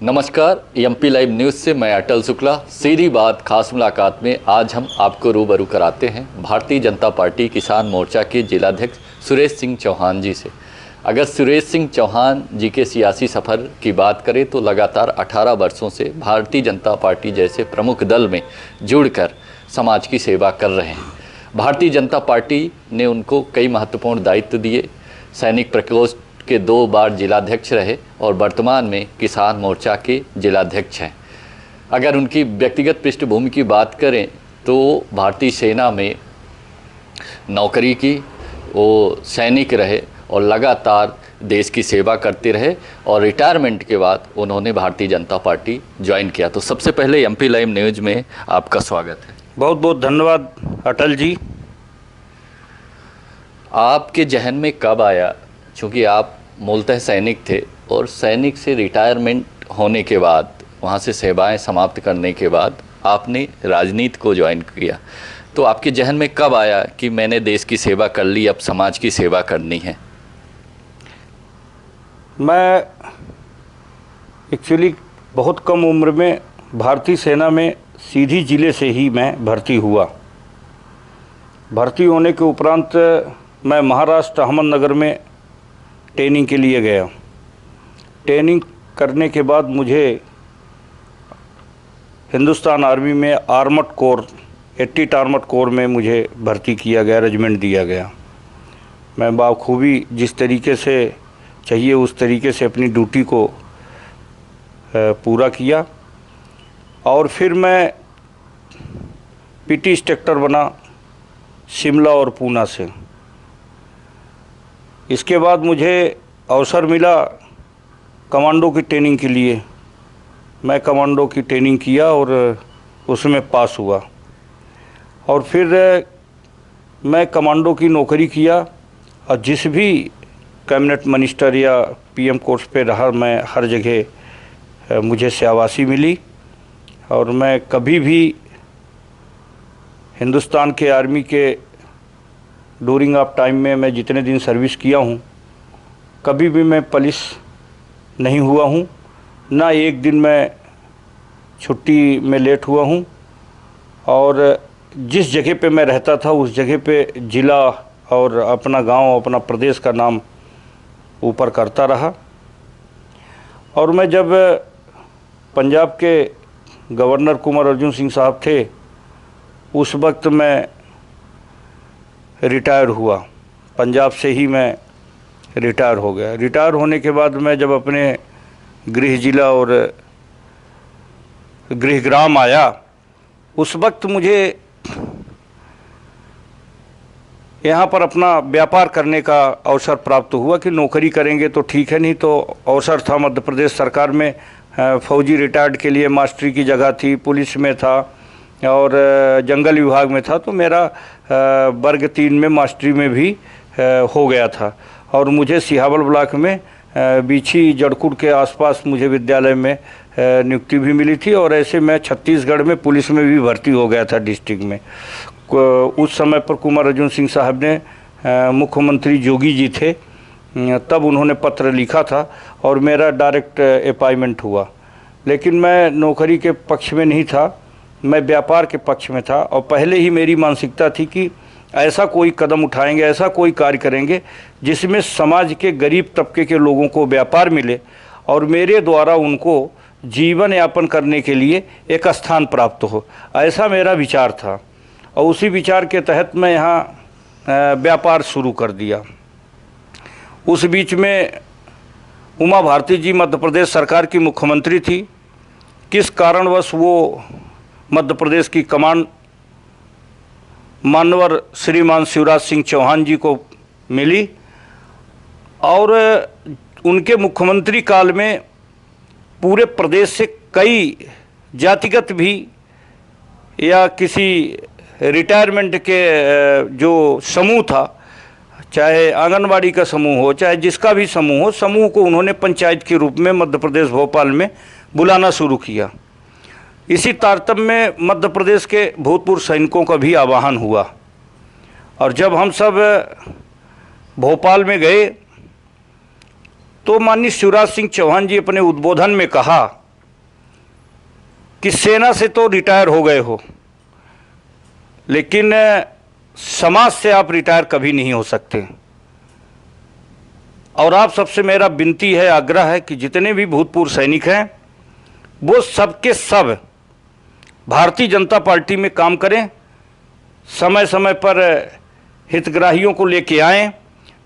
नमस्कार, MP live news से मैं अटल शुक्ला। सीधी बात खास मुलाकात में आज हम आपको रूबरू कराते हैं भारतीय जनता पार्टी किसान मोर्चा के जिलाध्यक्ष सुरेश सिंह चौहान जी से। अगर सुरेश सिंह चौहान जी के सियासी सफ़र की बात करें तो लगातार 18 वर्षों से भारतीय जनता पार्टी जैसे प्रमुख दल में जुड़कर समाज की सेवा कर रहे हैं। भारतीय जनता पार्टी ने उनको कई महत्वपूर्ण दायित्व दिए। सैनिक प्रकोष्ठ के 2 बार जिलाध्यक्ष रहे और वर्तमान में किसान मोर्चा के जिलाध्यक्ष हैं। अगर उनकी व्यक्तिगत पृष्ठभूमि की बात करें तो भारतीय सेना में नौकरी की, वो सैनिक रहे और लगातार देश की सेवा करते रहे और रिटायरमेंट के बाद उन्होंने भारतीय जनता पार्टी ज्वाइन किया। तो सबसे पहले एमपी लाइव न्यूज़ में आपका स्वागत है। बहुत बहुत धन्यवाद अटल जी। आपके जहन में कब आया, क्योंकि आप मूलतः सैनिक थे और सैनिक से रिटायरमेंट होने के बाद, वहाँ से सेवाएं समाप्त करने के बाद आपने राजनीति को ज्वाइन किया, तो आपके जहन में कब आया कि मैंने देश की सेवा कर ली, अब समाज की सेवा करनी है? मैं एक्चुअली बहुत कम उम्र में भारतीय सेना में सीधी ज़िले से ही मैं भर्ती हुआ। भर्ती होने के उपरांत मैं महाराष्ट्र अहमदनगर में ट्रेनिंग के लिए गया। ट्रेनिंग करने के बाद मुझे हिंदुस्तान आर्मी में आर्मड कोर 80 आर्मड कोर में मुझे भर्ती किया गया, रेजिमेंट दिया गया। मैं बाखूबी जिस तरीके से चाहिए उस तरीके से अपनी ड्यूटी को पूरा किया और फिर मैं पीटी इंस्ट्रक्टर बना शिमला और पूना से। इसके बाद मुझे अवसर मिला कमांडो की ट्रेनिंग के लिए। मैं कमांडो की ट्रेनिंग किया और उसमें पास हुआ और फिर मैं कमांडो की नौकरी किया और जिस भी कैबिनेट मिनिस्टर या पीएम कोर्स पे रहा, मैं हर जगह मुझे शाबाशी मिली और मैं कभी भी हिंदुस्तान के आर्मी के ड्यूरिंग ऑफ टाइम में मैं जितने दिन सर्विस किया हूँ, कभी भी मैं पलिश नहीं हुआ हूँ, ना एक दिन मैं छुट्टी में लेट हुआ हूँ। और जिस जगह पे मैं रहता था उस जगह पे ज़िला और अपना गांव, अपना प्रदेश का नाम ऊपर करता रहा। और मैं जब पंजाब के गवर्नर कुंवर अर्जुन सिंह साहब थे, उस वक्त मैं रिटायर हुआ। पंजाब से ही मैं रिटायर हो गया। रिटायर होने के बाद मैं जब अपने गृह जिला और गृह ग्राम आया, उस वक्त मुझे यहाँ पर अपना व्यापार करने का अवसर प्राप्त हुआ कि नौकरी करेंगे तो ठीक है, नहीं तो अवसर था मध्य प्रदेश सरकार में फौजी रिटायर्ड के लिए मास्टरी की जगह थी, पुलिस में था और जंगल विभाग में था, तो मेरा वर्ग 3 में मास्टरी में भी हो गया था। और मुझे सिहावल ब्लॉक में बीछी जड़कुट के आसपास मुझे विद्यालय में नियुक्ति भी मिली थी और ऐसे मैं छत्तीसगढ़ में पुलिस में भी भर्ती हो गया था डिस्ट्रिक्ट में। उस समय पर कुंवर अर्जुन सिंह साहब ने मुख्यमंत्री जोगी जी थे, तब उन्होंने पत्र लिखा था और मेरा डायरेक्ट अपॉइंटमेंट हुआ। लेकिन मैं नौकरी के पक्ष में नहीं था, मैं व्यापार के पक्ष में था और पहले ही मेरी मानसिकता थी कि ऐसा कोई कदम उठाएंगे, ऐसा कोई कार्य करेंगे जिसमें समाज के गरीब तबके के लोगों को व्यापार मिले और मेरे द्वारा उनको जीवन यापन करने के लिए एक स्थान प्राप्त हो। ऐसा मेरा विचार था और उसी विचार के तहत मैं यहाँ व्यापार शुरू कर दिया। उस बीच में उमा भारती जी मध्य प्रदेश सरकार की मुख्यमंत्री थी। किस कारणवश वो मध्य प्रदेश की कमान मानवर श्रीमान शिवराज सिंह चौहान जी को मिली और उनके मुख्यमंत्री काल में पूरे प्रदेश से कई जातिगत भी या किसी रिटायरमेंट के जो समूह था, चाहे आंगनबाड़ी का समूह हो, चाहे जिसका भी समूह हो, समूह को उन्होंने पंचायत के रूप में मध्य प्रदेश भोपाल में बुलाना शुरू किया। इसी तारतम्य में मध्य प्रदेश के भूतपूर्व सैनिकों का भी आह्वान हुआ और जब हम सब भोपाल में गए तो माननीय शिवराज सिंह चौहान जी अपने उद्बोधन में कहा कि सेना से तो रिटायर हो गए हो, लेकिन समाज से आप रिटायर कभी नहीं हो सकते। और आप सबसे मेरा विनती है, आग्रह है कि जितने भी भूतपूर्व सैनिक हैं वो सबके सब भारतीय जनता पार्टी में काम करें, समय समय पर हितग्राहियों को लेके आएं।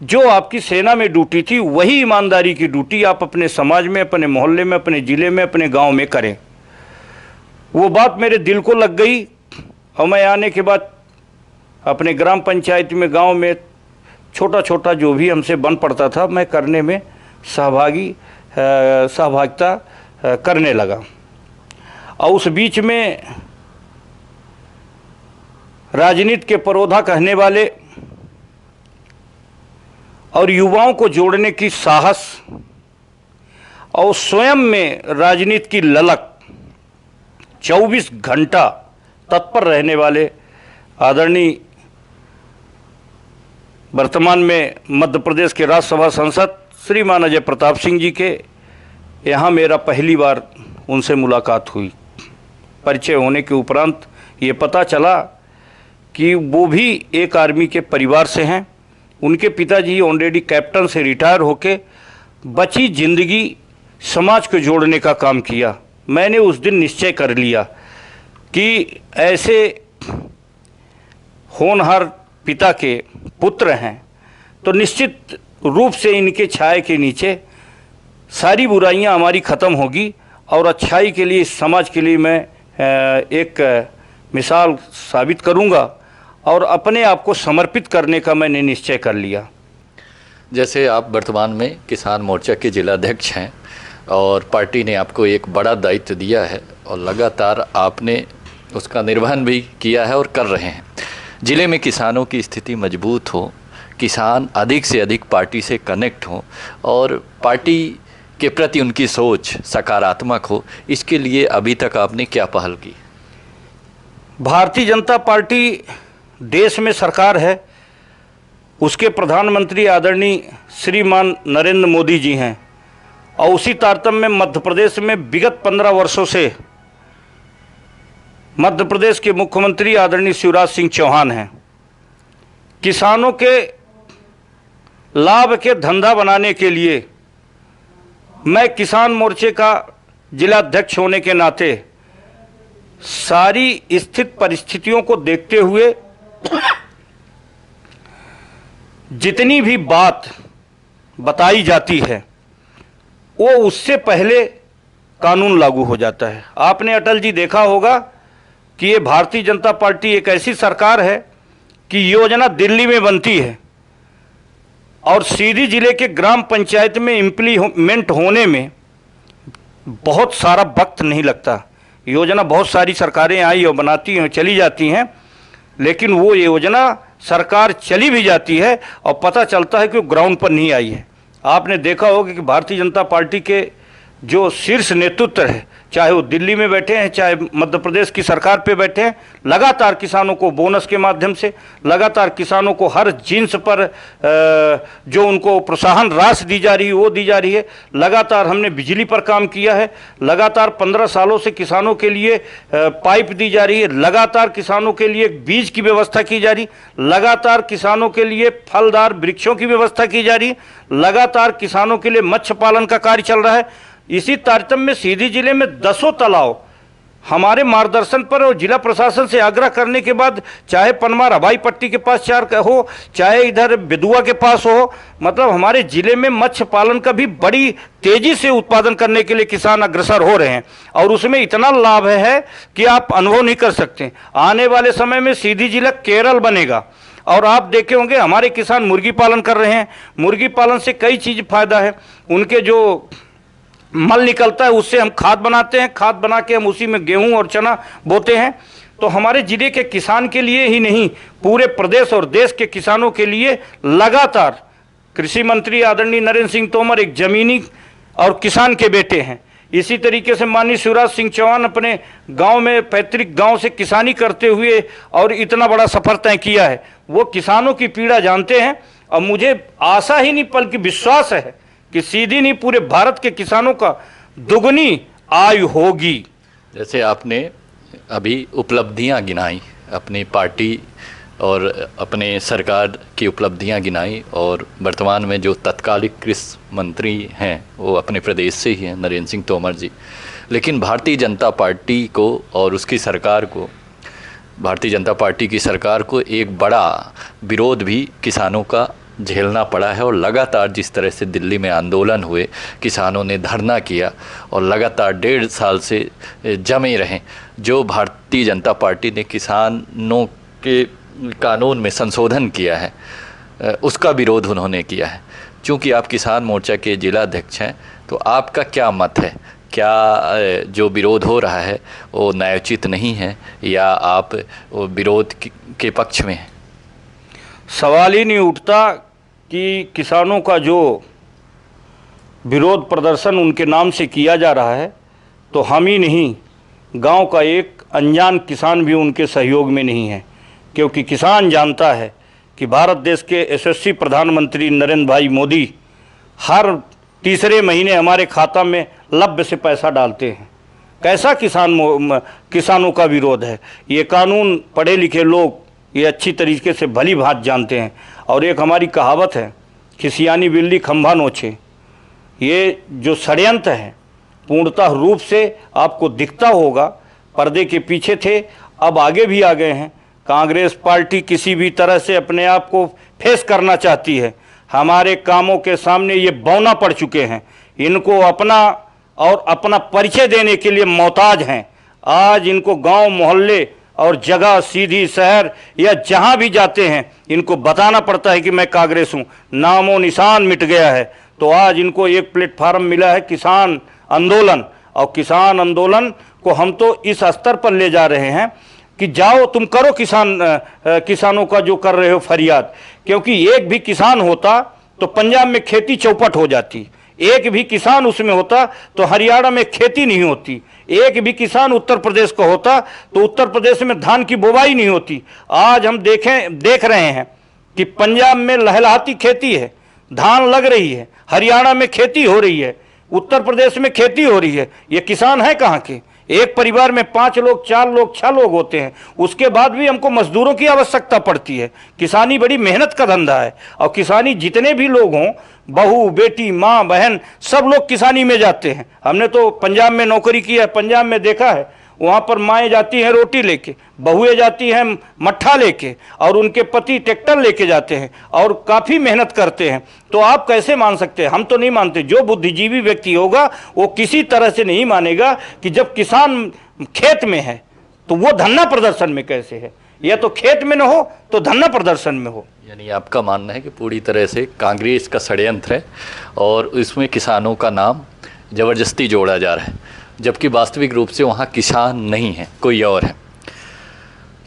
जो आपकी सेना में ड्यूटी थी वही ईमानदारी की ड्यूटी आप अपने समाज में, अपने मोहल्ले में, अपने ज़िले में, अपने गांव में करें। वो बात मेरे दिल को लग गई और मैं आने के बाद अपने ग्राम पंचायत में, गांव में छोटा छोटा जो भी हमसे बन पड़ता था मैं करने में सहभागिता करने लगा। और उस बीच में राजनीति के परोधा कहने वाले और युवाओं को जोड़ने की साहस और स्वयं में राजनीति की ललक 24 घंटा तत्पर रहने वाले आदरणीय वर्तमान में मध्य प्रदेश के राज्यसभा सांसद श्रीमान अजय प्रताप सिंह जी के यहाँ मेरा पहली बार उनसे मुलाकात हुई। परिचय होने के उपरांत ये पता चला कि वो भी एक आर्मी के परिवार से हैं। उनके पिताजी ऑलरेडी कैप्टन से रिटायर होके बची ज़िंदगी समाज को जोड़ने का काम किया। मैंने उस दिन निश्चय कर लिया कि ऐसे होनहार पिता के पुत्र हैं तो निश्चित रूप से इनके छाया के नीचे सारी बुराइयां हमारी ख़त्म होगी और अच्छाई के लिए, इस समाज के लिए मैं एक मिसाल साबित करूंगा और अपने आप को समर्पित करने का मैंने निश्चय कर लिया। जैसे आप वर्तमान में किसान मोर्चा के जिलाध्यक्ष हैं और पार्टी ने आपको एक बड़ा दायित्व दिया है और लगातार आपने उसका निर्वहन भी किया है और कर रहे हैं। ज़िले में किसानों की स्थिति मजबूत हो, किसान अधिक से अधिक पार्टी से कनेक्ट हों और पार्टी के प्रति उनकी सोच सकारात्मक हो, इसके लिए अभी तक आपने क्या पहल की? भारतीय जनता पार्टी देश में सरकार है, उसके प्रधानमंत्री आदरणीय श्रीमान नरेंद्र मोदी जी हैं और उसी तारतम्य में मध्य प्रदेश में विगत 15 वर्षों से मध्य प्रदेश के मुख्यमंत्री आदरणीय शिवराज सिंह चौहान हैं। किसानों के लाभ के धंधा बनाने के लिए मैं किसान मोर्चे का जिलाध्यक्ष होने के नाते सारी स्थित परिस्थितियों को देखते हुए जितनी भी बात बताई जाती है वो उससे पहले कानून लागू हो जाता है। आपने अटल जी देखा होगा कि ये भारतीय जनता पार्टी एक ऐसी सरकार है कि योजना दिल्ली में बनती है और सीधी जिले के ग्राम पंचायत में इम्प्लीमेंट होने में बहुत सारा वक्त नहीं लगता। योजना बहुत सारी सरकारें आई और बनाती हैं, चली जाती हैं, लेकिन वो योजना सरकार चली भी जाती है और पता चलता है कि वो ग्राउंड पर नहीं आई है। आपने देखा होगा कि भारतीय जनता पार्टी के जो शीर्ष नेतृत्व है, चाहे वो दिल्ली में बैठे हैं, चाहे मध्य प्रदेश की सरकार पे बैठे हैं, लगातार किसानों को बोनस के माध्यम से, लगातार किसानों को हर जिन्स पर जो उनको प्रोत्साहन राशि दी जा रही है वो दी जा रही है। लगातार हमने बिजली पर काम किया है, लगातार 15 सालों से किसानों के लिए पाइप दी जा रही है, लगातार किसानों के लिए बीज की व्यवस्था की जा रही, लगातार किसानों के लिए फलदार वृक्षों की व्यवस्था की जा रही, लगातार किसानों के लिए मत्स्य पालन का कार्य चल रहा है। इसी तारतम्य में सीधी जिले में 10 तालाब हमारे मार्गदर्शन पर और जिला प्रशासन से आग्रह करने के बाद, चाहे पनमार हवाई पट्टी के पास 4 हो, चाहे इधर बेदुआ के पास हो, मतलब हमारे जिले में मत्स्य पालन का भी बड़ी तेजी से उत्पादन करने के लिए किसान अग्रसर हो रहे हैं और उसमें इतना लाभ है कि आप अनुभव नहीं कर सकते। आने वाले समय में सीधी जिला केरल बनेगा और आप देखे होंगे हमारे किसान मुर्गी पालन कर रहे हैं। मुर्गी पालन से कई चीज़ फायदा है, उनके जो मल निकलता है उससे हम खाद बनाते हैं, खाद बना के हम उसी में गेहूं और चना बोते हैं। तो हमारे जिले के किसान के लिए ही नहीं, पूरे प्रदेश और देश के किसानों के लिए लगातार कृषि मंत्री आदरणीय नरेंद्र सिंह तोमर एक जमीनी और किसान के बेटे हैं। इसी तरीके से माननीय शिवराज सिंह चौहान अपने गांव में, पैतृक गांव से किसानी करते हुए और इतना बड़ा सफर तय किया है। वो किसानों की पीड़ा जानते हैं और मुझे आशा ही नहीं बल्कि विश्वास है कि सीधी नहीं पूरे भारत के किसानों का दुगनी आय होगी। जैसे आपने अभी उपलब्धियां गिनाई अपनी पार्टी और अपने सरकार की उपलब्धियां गिनाई, और वर्तमान में जो तत्कालिक कृषि मंत्री हैं वो अपने प्रदेश से ही हैं, नरेंद्र सिंह तोमर जी। लेकिन भारतीय जनता पार्टी को और उसकी सरकार को, भारतीय जनता पार्टी की सरकार को एक बड़ा विरोध भी किसानों का झेलना पड़ा है। और लगातार जिस तरह से दिल्ली में आंदोलन हुए, किसानों ने धरना किया और लगातार 1.5 साल से जमे रहें, जो भारतीय जनता पार्टी ने किसानों के कानून में संशोधन किया है उसका विरोध उन्होंने किया है। चूँकि आप किसान मोर्चा के जिलाध्यक्ष हैं, तो आपका क्या मत है? क्या जो विरोध हो रहा है वो न्यायोचित नहीं है, या आप वो विरोध के पक्ष में हैं? सवाल ही नहीं उठता कि किसानों का जो विरोध प्रदर्शन उनके नाम से किया जा रहा है, तो हम ही नहीं, गांव का एक अनजान किसान भी उनके सहयोग में नहीं है। क्योंकि किसान जानता है कि भारत देश के यशस्वी प्रधानमंत्री नरेंद्र भाई मोदी हर तीसरे महीने हमारे खाता में लब्ध से पैसा डालते हैं। कैसा किसानों का विरोध है? ये कानून पढ़े लिखे लोग ये अच्छी तरीके से भली भांति जानते हैं। और एक हमारी कहावत है कि सियानी बिल्ली खंभा नोचे। ये जो षड्यंत्र है पूर्णतः रूप से आपको दिखता होगा, पर्दे के पीछे थे, अब आगे भी आ गए हैं। कांग्रेस पार्टी किसी भी तरह से अपने आप को फेस करना चाहती है। हमारे कामों के सामने ये बौना पड़ चुके हैं। इनको अपना परिचय देने के लिए मोहताज हैं। आज इनको गांव मोहल्ले और जगह सीधी शहर या जहां भी जाते हैं इनको बताना पड़ता है कि मैं कांग्रेस हूं। नामो निशान मिट गया है। तो आज इनको एक प्लेटफार्म मिला है किसान आंदोलन, और किसान आंदोलन को हम तो इस स्तर पर ले जा रहे हैं कि जाओ तुम करो किसानों का जो कर रहे हो फरियाद। क्योंकि एक भी किसान होता तो पंजाब में खेती चौपट हो जाती, एक भी किसान उसमें होता तो हरियाणा में खेती नहीं होती, एक भी किसान उत्तर प्रदेश का होता तो उत्तर प्रदेश में धान की बुवाई नहीं होती। आज हम देख रहे हैं कि पंजाब में लहलहाती खेती है, धान लग रही है, हरियाणा में खेती हो रही है, उत्तर प्रदेश में खेती हो रही है। ये किसान है कहाँ के? एक परिवार में 5 लोग 4 लोग 6 लोग होते हैं, उसके बाद भी हमको मजदूरों की आवश्यकता पड़ती है। किसानी बड़ी मेहनत का धंधा है, और किसानी जितने भी लोग हों, बहू बेटी माँ बहन सब लोग किसानी में जाते हैं। हमने तो पंजाब में नौकरी की है, पंजाब में देखा है, वहाँ पर माएँ जाती हैं रोटी लेके, बहुएँ जाती हैं मट्ठा लेके, और उनके पति ट्रैक्टर लेके जाते हैं और काफ़ी मेहनत करते हैं। तो आप कैसे मान सकते हैं? हम तो नहीं मानते। जो बुद्धिजीवी व्यक्ति होगा वो किसी तरह से नहीं मानेगा कि जब किसान खेत में है तो वो धरना प्रदर्शन में कैसे है, या तो खेत में न हो तो धरना प्रदर्शन में हो। यानी आपका मानना है कि पूरी तरह से कांग्रेस का षड्यंत्र है और इसमें किसानों का नाम ज़बरदस्ती जोड़ा जा रहा है, जबकि वास्तविक रूप से वहाँ किसान नहीं है, कोई और है।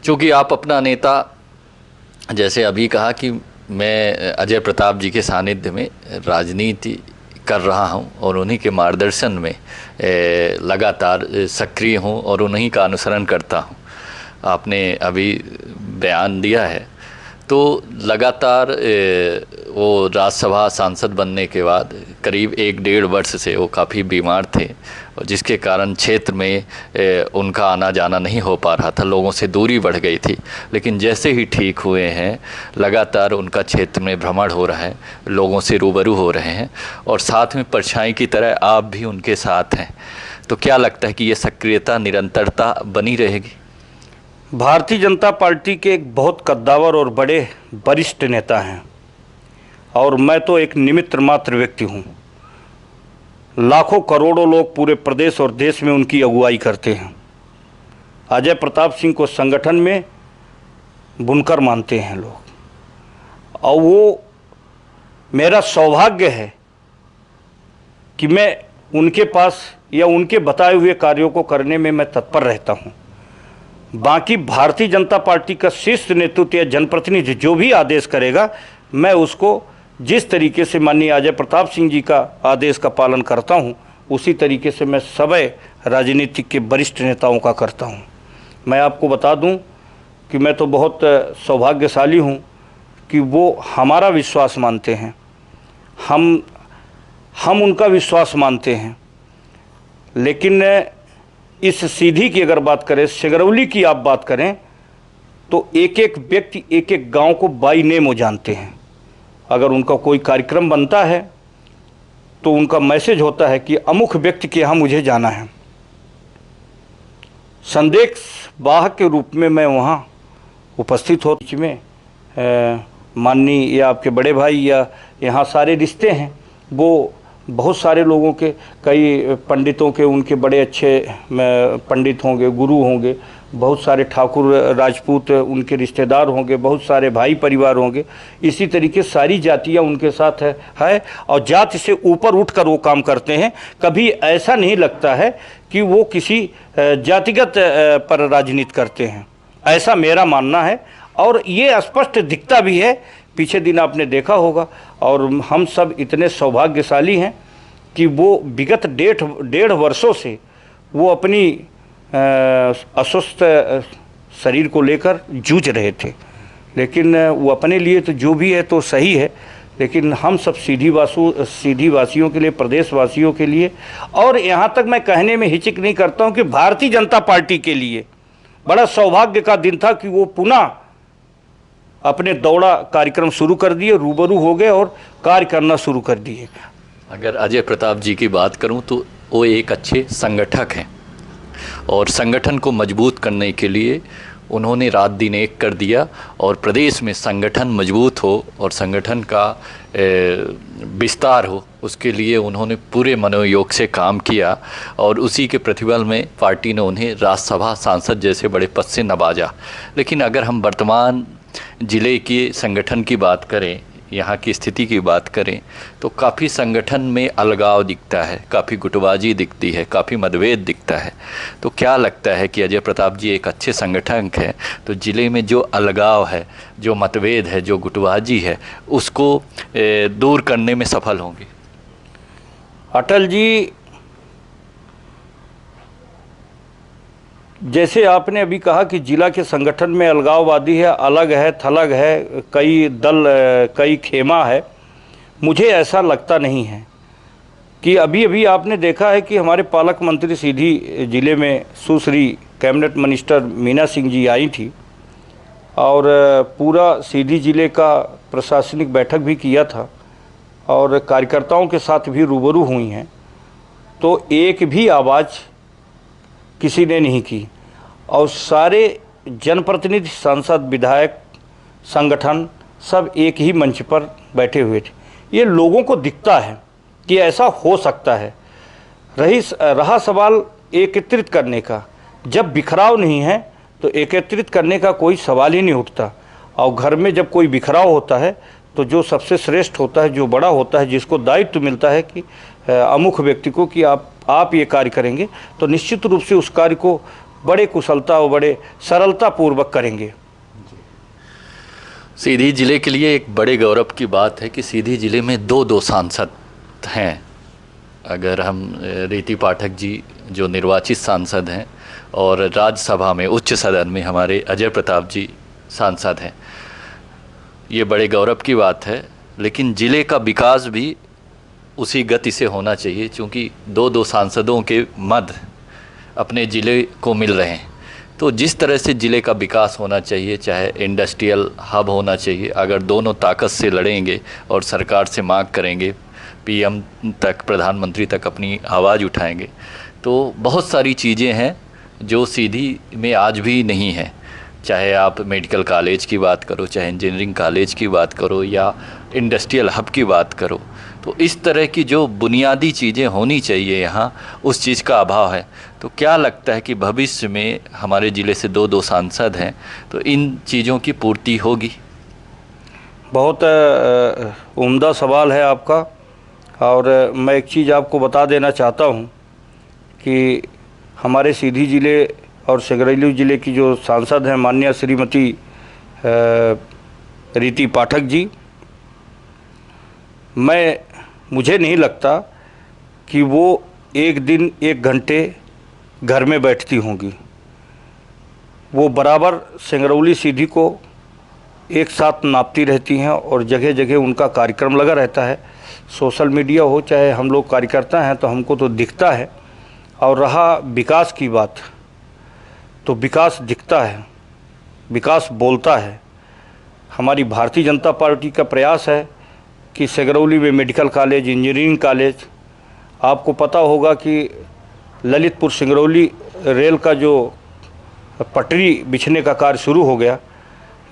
चूँकि आप अपना नेता, जैसे अभी कहा कि मैं अजय प्रताप जी के सानिध्य में राजनीति कर रहा हूं और उन्हीं के मार्गदर्शन में लगातार सक्रिय हूं और उन्हीं का अनुसरण करता हूं, आपने अभी बयान दिया है। तो लगातार वो राज्यसभा सांसद बनने के बाद करीब 1-1.5 वर्ष से वो काफ़ी बीमार थे, जिसके कारण क्षेत्र में उनका आना जाना नहीं हो पा रहा था, लोगों से दूरी बढ़ गई थी। लेकिन जैसे ही ठीक हुए हैं, लगातार उनका क्षेत्र में भ्रमण हो रहा है, लोगों से रूबरू हो रहे हैं, और साथ में परछाई की तरह आप भी उनके साथ हैं। तो क्या लगता है कि ये सक्रियता निरंतरता बनी रहेगी? भारतीय जनता पार्टी के एक बहुत कद्दावर और बड़े वरिष्ठ नेता हैं, और मैं तो एक निमित्त मात्र व्यक्ति हूँ। लाखों करोड़ों लोग पूरे प्रदेश और देश में उनकी अगुवाई करते हैं। अजय प्रताप सिंह को संगठन में बुनकर मानते हैं लोग, और वो मेरा सौभाग्य है कि मैं उनके पास या उनके बताए हुए कार्यों को करने में मैं तत्पर रहता हूँ। बाकी भारतीय जनता पार्टी का शीर्ष नेतृत्व या जनप्रतिनिधि जो भी आदेश करेगा, मैं उसको जिस तरीके से माननीय अजय प्रताप सिंह जी का आदेश का पालन करता हूं, उसी तरीके से मैं सभी राजनीतिक के वरिष्ठ नेताओं का करता हूं। मैं आपको बता दूं कि मैं तो बहुत सौभाग्यशाली हूं कि वो हमारा विश्वास मानते हैं, हम उनका विश्वास मानते हैं। लेकिन इस सीधी की अगर बात करें, सिगरौली की आप बात करें, तो एक एक व्यक्ति एक एक गांव को बाई नेम वो जानते हैं। अगर उनका कोई कार्यक्रम बनता है तो उनका मैसेज होता है कि अमुक व्यक्ति के यहाँ मुझे जाना है। संदेश वाहक के रूप में मैं वहाँ उपस्थित हो, में माननीय या आपके बड़े भाई या यहाँ सारे रिश्ते हैं, वो बहुत सारे लोगों के, कई पंडितों के, उनके बड़े अच्छे पंडित होंगे, गुरु होंगे, बहुत सारे ठाकुर राजपूत उनके रिश्तेदार होंगे, बहुत सारे भाई परिवार होंगे। इसी तरीके सारी जातियाँ उनके साथ है और जाति से ऊपर उठकर वो काम करते हैं। कभी ऐसा नहीं लगता है कि वो किसी जातिगत पर राजनीति करते हैं, ऐसा मेरा मानना है। और ये स्पष्ट दिखता भी है, पीछे दिन आपने देखा होगा। और हम सब इतने सौभाग्यशाली हैं कि वो विगत डेढ़ वर्षों से वो अपनी अस्वस्थ शरीर को लेकर जूझ रहे थे, लेकिन वो अपने लिए तो जो भी है तो सही है, लेकिन हम सब सीधी वासियों के लिए, प्रदेशवासियों के लिए, और यहाँ तक मैं कहने में हिचक नहीं करता हूँ कि भारतीय जनता पार्टी के लिए बड़ा सौभाग्य का दिन था कि वो पुनः अपने दौड़ा कार्यक्रम शुरू कर दिए, रूबरू हो गए और कार्य करना शुरू कर दिए। अगर अजय प्रताप जी की बात करूं तो वो एक अच्छे संगठक हैं और संगठन को मजबूत करने के लिए उन्होंने रात दिन एक कर दिया और प्रदेश में संगठन मजबूत हो और संगठन का विस्तार हो, उसके लिए उन्होंने पूरे मनोयोग से काम किया और उसी के प्रतिफल में पार्टी ने उन्हें राज्यसभा सांसद जैसे बड़े पद से नवाजा। लेकिन अगर हम वर्तमान ज़िले के संगठन की बात करें, यहाँ की स्थिति की बात करें, तो काफ़ी संगठन में अलगाव दिखता है, काफ़ी गुटबाजी दिखती है, काफ़ी मतभेद दिखता है। तो क्या लगता है कि अजय प्रताप जी एक अच्छे संगठक हैं, तो ज़िले में जो अलगाव है, जो मतभेद है, जो गुटबाजी है, उसको दूर करने में सफल होंगे? अटल जी, जैसे आपने अभी कहा कि जिला के संगठन में अलगाववादी है, अलग है, थलग है, कई दल, कई खेमा है, मुझे ऐसा लगता नहीं है। कि अभी आपने देखा है कि हमारे पालक मंत्री सीधी ज़िले में सुश्री कैबिनेट मिनिस्टर मीना सिंह जी आई थी और पूरा सीधी ज़िले का प्रशासनिक बैठक भी किया था और कार्यकर्ताओं के साथ भी रूबरू हुई हैं, तो एक भी आवाज़ किसी ने नहीं की और सारे जनप्रतिनिधि, सांसद, विधायक, संगठन सब एक ही मंच पर बैठे हुए थे। ये लोगों को दिखता है कि ऐसा हो सकता है। रहा सवाल एकत्रित करने का, जब बिखराव नहीं है तो एकत्रित करने का कोई सवाल ही नहीं उठता। और घर में जब कोई बिखराव होता है तो जो सबसे श्रेष्ठ होता है, जो बड़ा होता है, जिसको दायित्व मिलता है कि अमुक व्यक्ति को कि आप ये कार्य करेंगे, तो निश्चित रूप से उस कार्य को बड़े कुशलता और बड़े सरलता पूर्वक करेंगे। सीधी जिले के लिए एक बड़े गौरव की बात है कि सीधी जिले में दो सांसद हैं। अगर हम रीति पाठक जी जो निर्वाचित सांसद हैं और राज्यसभा में उच्च सदन में हमारे अजय प्रताप जी सांसद हैं, ये बड़े गौरव की बात है। लेकिन ज़िले का विकास भी उसी गति से होना चाहिए, क्योंकि दो सांसदों के मद अपने ज़िले को मिल रहे हैं। तो जिस तरह से ज़िले का विकास होना चाहिए, चाहे इंडस्ट्रियल हब होना चाहिए, अगर दोनों ताकत से लड़ेंगे और सरकार से मांग करेंगे, पीएम तक, प्रधानमंत्री तक अपनी आवाज़ उठाएंगे, तो बहुत सारी चीज़ें हैं जो सीधी में आज भी नहीं है। चाहे आप मेडिकल कॉलेज की बात करो, चाहे इंजीनियरिंग कॉलेज की बात करो या इंडस्ट्रियल हब की बात करो, तो इस तरह की जो बुनियादी चीज़ें होनी चाहिए यहाँ, उस चीज़ का अभाव है। तो क्या लगता है कि भविष्य में हमारे ज़िले से दो सांसद हैं, तो इन चीज़ों की पूर्ति होगी? बहुत उम्दा सवाल है आपका। और मैं एक चीज़ आपको बता देना चाहता हूँ कि हमारे सीधी ज़िले और सिगरैली ज़िले की जो सांसद हैं माननीय श्रीमती रीति पाठक जी, मुझे नहीं लगता कि वो एक दिन 1 घंटे घर में बैठती होंगी। वो बराबर सिंगरौली सीधी को एक साथ नापती रहती हैं और जगह जगह उनका कार्यक्रम लगा रहता है। सोशल मीडिया हो चाहे हम लोग कार्यकर्ता हैं तो हमको तो दिखता है। और रहा विकास की बात, तो विकास दिखता है, विकास बोलता है। हमारी भारतीय जनता पार्टी का प्रयास है कि सिंगरौली में मेडिकल कॉलेज, इंजीनियरिंग कॉलेज, आपको पता होगा कि ललितपुर सिंगरौली रेल का जो पटरी बिछने का कार्य शुरू हो गया,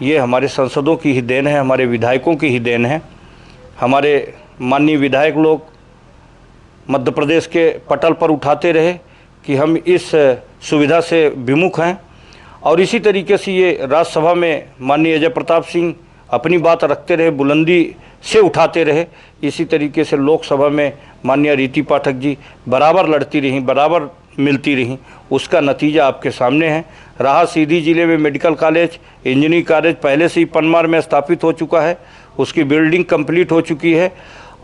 ये हमारे सांसदों की ही देन है, हमारे विधायकों की ही देन है। हमारे माननीय विधायक लोग मध्य प्रदेश के पटल पर उठाते रहे कि हम इस सुविधा से विमुख हैं, और इसी तरीके से ये राज्यसभा में माननीय अजय प्रताप सिंह अपनी बात रखते रहे, बुलंदी से उठाते रहे। इसी तरीके से लोकसभा में माननीय रीति पाठक जी बराबर लड़ती रहीं, बराबर मिलती रहीं। उसका नतीजा आपके सामने है। रहा सीधी जिले में मेडिकल कॉलेज, इंजीनियरिंग कॉलेज पहले से ही पनमार में स्थापित हो चुका है, उसकी बिल्डिंग कंप्लीट हो चुकी है,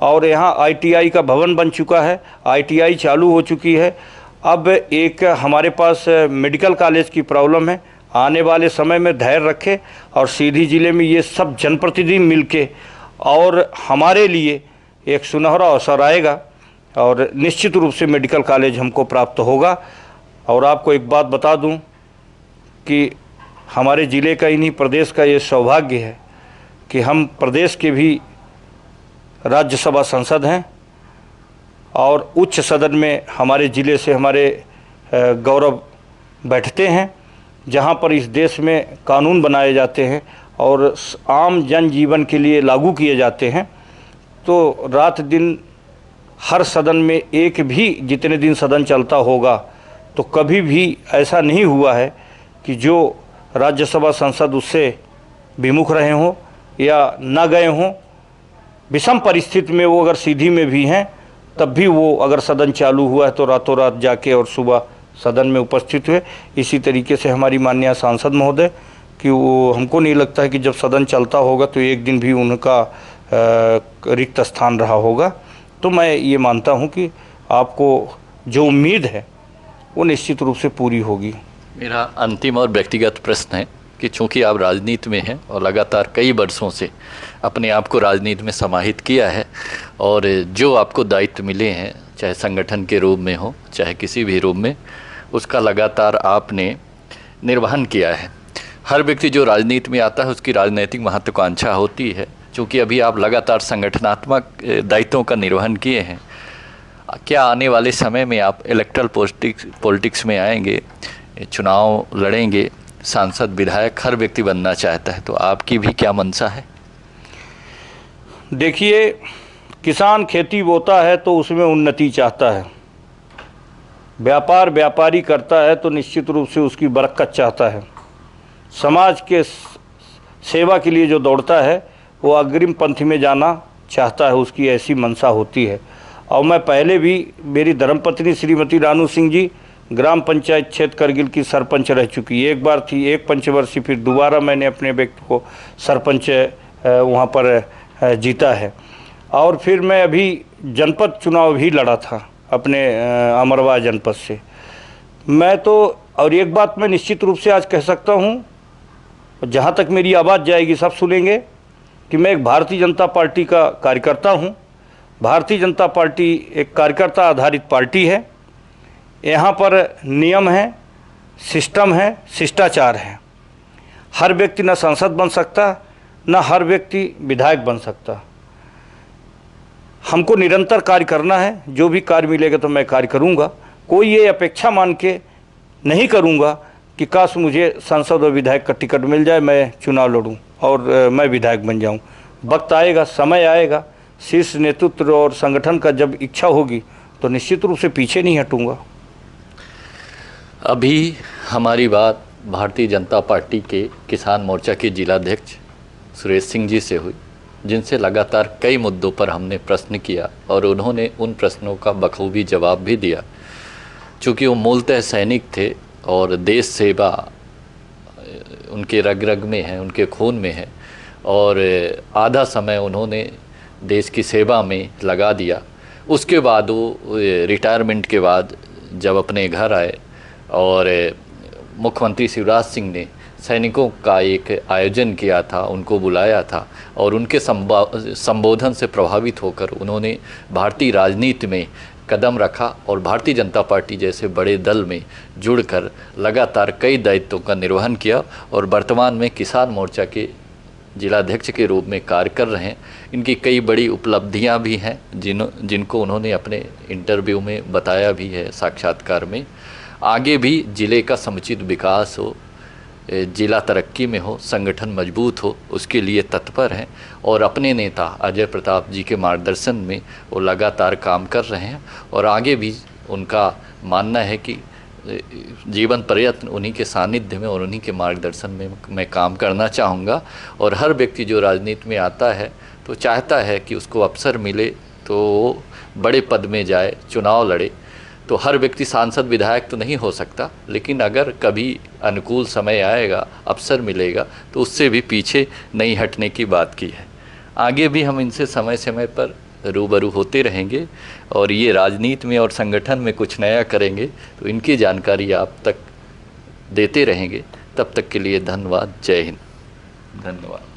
और यहाँ ITI का भवन बन चुका है, ITI चालू हो चुकी है। अब एक हमारे पास मेडिकल कॉलेज की प्रॉब्लम है। आने वाले समय में धैर्य रखें और सीधी जिले में ये सब जनप्रतिनिधि मिलके और हमारे लिए एक सुनहरा अवसर आएगा, और निश्चित रूप से मेडिकल कॉलेज हमको प्राप्त होगा। और आपको एक बात बता दूं कि हमारे ज़िले का ही नहीं, प्रदेश का ये सौभाग्य है कि हम प्रदेश के भी राज्यसभा सांसद हैं, और उच्च सदन में हमारे ज़िले से हमारे गौरव बैठते हैं, जहां पर इस देश में कानून बनाए जाते हैं और आम जनजीवन के लिए लागू किए जाते हैं। तो रात दिन हर सदन में एक भी, जितने दिन सदन चलता होगा, तो कभी भी ऐसा नहीं हुआ है कि जो राज्यसभा सांसद उससे विमुख रहे हों या न गए हों। विषम परिस्थिति में वो अगर सीधी में भी हैं, तब भी वो अगर सदन चालू हुआ है तो रातों रात जाके और सुबह सदन में उपस्थित हुए। इसी तरीके से हमारी माननीय सांसद महोदय कि वो, हमको नहीं लगता है कि जब सदन चलता होगा तो एक दिन भी उनका रिक्त स्थान रहा होगा। तो मैं ये मानता हूँ कि आपको जो उम्मीद है वो निश्चित रूप से पूरी होगी। मेरा अंतिम और व्यक्तिगत प्रश्न है कि चूंकि आप राजनीति में हैं और लगातार कई वर्षों से अपने आप को राजनीति में समाहित किया है, और जो आपको दायित्व मिले हैं, चाहे संगठन के रूप में हो चाहे किसी भी रूप में, उसका लगातार आपने निर्वहन किया है। हर व्यक्ति जो राजनीति में आता है उसकी राजनीतिक महत्वाकांक्षा होती है। चूँकि अभी आप लगातार संगठनात्मक दायित्वों का निर्वहन किए हैं, क्या आने वाले समय में आप इलेक्ट्रल पॉलिटिक्स में आएंगे, चुनाव लड़ेंगे? सांसद विधायक हर व्यक्ति बनना चाहता है, तो आपकी भी क्या मंशा है? देखिए, किसान खेती बोता है तो उसमें उन्नति चाहता है, व्यापार व्यापारी करता है तो निश्चित रूप से उसकी बरकत चाहता है, समाज के सेवा के लिए जो दौड़ता है वो अग्रिम पंथी में जाना चाहता है, उसकी ऐसी मंशा होती है। और मैं पहले भी, मेरी धर्मपत्नी श्रीमती रानू सिंह जी ग्राम पंचायत क्षेत्र करगिल की सरपंच रह चुकी। एक बार थी, एक पंचवर्षीय, फिर दोबारा मैंने अपने व्यक्ति को सरपंच वहाँ पर जीता है। और फिर मैं अभी जनपद चुनाव भी लड़ा था अपने अमरवा जनपद से। मैं तो, और एक बात मैं निश्चित रूप से आज कह सकता हूँ, जहाँ तक मेरी आवाज़ जाएगी सब सुनेंगे, कि मैं एक भारतीय जनता पार्टी का कार्यकर्ता हूँ। भारतीय जनता पार्टी एक कार्यकर्ता आधारित पार्टी है। यहाँ पर नियम है, सिस्टम है, शिष्टाचार है। हर व्यक्ति न सांसद बन सकता, न हर व्यक्ति विधायक बन सकता। हमको निरंतर कार्य करना है, जो भी कार्य मिलेगा तो मैं कार्य करूँगा। कोई ये अपेक्षा मान के नहीं करूँगा कि काश मुझे सांसद और विधायक का टिकट मिल जाए, मैं चुनाव लड़ूं और मैं विधायक बन जाऊं। वक्त आएगा, समय आएगा, शीर्ष नेतृत्व और संगठन का जब इच्छा होगी तो निश्चित रूप से पीछे नहीं हटूंगा। अभी हमारी बात भारतीय जनता पार्टी के किसान मोर्चा के जिलाध्यक्ष सुरेश सिंह जी से हुई, जिनसे लगातार कई मुद्दों पर हमने प्रश्न किया और उन्होंने उन प्रश्नों का बखूबी जवाब भी दिया। चूँकि वो मूलतः सैनिक थे और देश सेवा उनके रग रग में है, उनके खून में है, और आधा समय उन्होंने देश की सेवा में लगा दिया। उसके बाद वो रिटायरमेंट के बाद जब अपने घर आए और मुख्यमंत्री शिवराज सिंह ने सैनिकों का एक आयोजन किया था, उनको बुलाया था, और उनके संबोधन से प्रभावित होकर उन्होंने भारतीय राजनीति में कदम रखा और भारतीय जनता पार्टी जैसे बड़े दल में जुड़कर लगातार कई दायित्वों का निर्वहन किया और वर्तमान में किसान मोर्चा के जिलाध्यक्ष के रूप में कार्य कर रहे हैं। इनकी कई बड़ी उपलब्धियां भी हैं जिनको उन्होंने अपने इंटरव्यू में बताया भी है, साक्षात्कार में। आगे भी जिले का समुचित विकास हो, जिला तरक्की में हो, संगठन मजबूत हो, उसके लिए तत्पर हैं और अपने नेता अजय प्रताप जी के मार्गदर्शन में वो लगातार काम कर रहे हैं और आगे भी उनका मानना है कि जीवन पर्यंत उन्हीं के सानिध्य में और उन्हीं के मार्गदर्शन में मैं काम करना चाहूँगा। और हर व्यक्ति जो राजनीति में आता है तो चाहता है कि उसको अवसर मिले तो वो बड़े पद में जाए, चुनाव लड़े। तो हर व्यक्ति सांसद विधायक तो नहीं हो सकता, लेकिन अगर कभी अनुकूल समय आएगा, अवसर मिलेगा तो उससे भी पीछे नहीं हटने की बात की है। आगे भी हम इनसे समय समय पर रूबरू होते रहेंगे और ये राजनीति में और संगठन में कुछ नया करेंगे तो इनकी जानकारी आप तक देते रहेंगे। तब तक के लिए धन्यवाद। जय हिंद। धन्यवाद।